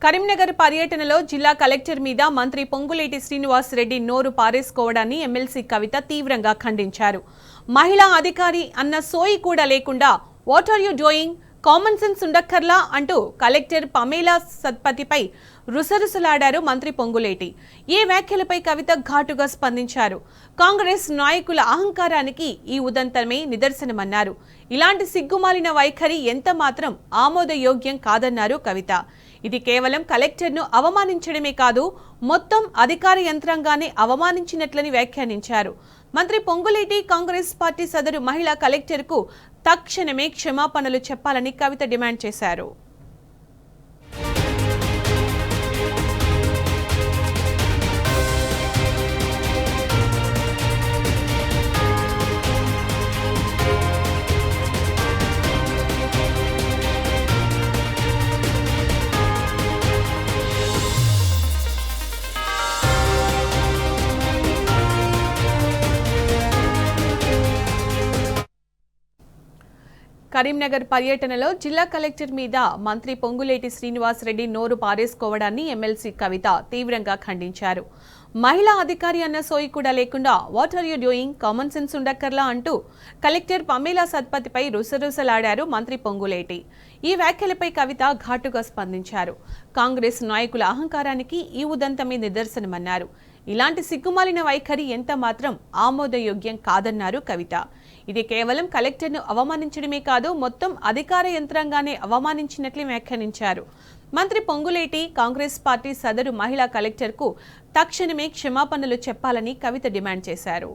కరీంనగర్ పర్యటనలో జిల్లా కలెక్టర్ మీద మంత్రి పొంగులేటి శ్రీనివాస్ రెడ్డి నోరు పారేసుకోవడాన్ని ఎమ్మెల్సీ కవిత తీవ్రంగా ఖండించారు. మహిళా అధికారి అన్న సోయి కూడా లేకుండా what are you doing, common sense ఉండక్కర్లా అంటూ కలెక్టర్ పమేలా సత్పతిపై రుసరుసలాడారు మంత్రి పొంగులేటి. ఈ వ్యాఖ్యలపై కవిత ఘాటుగా స్పందించారు. కాంగ్రెస్ నాయకుల అహంకారానికి ఈ ఉదంతమే నిదర్శనమన్నారు. ఇలాంటి సిగ్గుమాలిన వైఖరి ఎంత మాత్రం ఆమోదయోగ్యం కాదన్నారు కవిత. ఇది కేవలం కలెక్టర్ను అవమానించడమే కాదు, మొత్తం అధికార యంత్రాంగాన్ని అవమానించినట్లని వ్యాఖ్యానించారు. మంత్రి పొంగులేటి కాంగ్రెస్ పార్టీ సదరు మహిళా కలెక్టర్కు తక్షణమే క్షమాపణలు చెప్పాలని కవిత డిమాండ్ చేశారు. కరీంనగర్ పర్యటనలో జిల్లా కలెక్టర్ మీద మంత్రి పొంగులేటి శ్రీనివాస్ రెడ్డి నోరు పారేసుకోవడాన్ని ఎమ్మెల్సీ కవిత తీవ్రంగా ఖండించారు. మహిళా అధికారి అన్న సోయి కూడా లేకుండా what are you doing, common sense ఉండక్కర్లా అంటూ కలెక్టర్ పమేలా సత్పతిపై రుసరుసలాడారు మంత్రి పొంగులేటి. ఈ వ్యాఖ్యలపై కవిత ఘాటుగా స్పందించారు. కాంగ్రెస్ నాయకుల అహంకారానికి ఈ ఉదంతమే నిదర్శనమన్నారు. ఇలాంటి సిగ్గుమాలిన వైఖరి ఎంత మాత్రం ఆమోదయోగ్యం కాదన్నారు కవిత. ఇది కేవలం కలెక్టర్ను అవమానించడమే కాదు, మొత్తం అధికార యంత్రాంగాన్ని అవమానించినట్లు వ్యాఖ్యానించారు. మంత్రి పొంగులేటి కాంగ్రెస్ పార్టీ సదరు మహిళా కలెక్టర్కు తక్షణమే క్షమాపణలు చెప్పాలని కవిత డిమాండ్ చేశారు.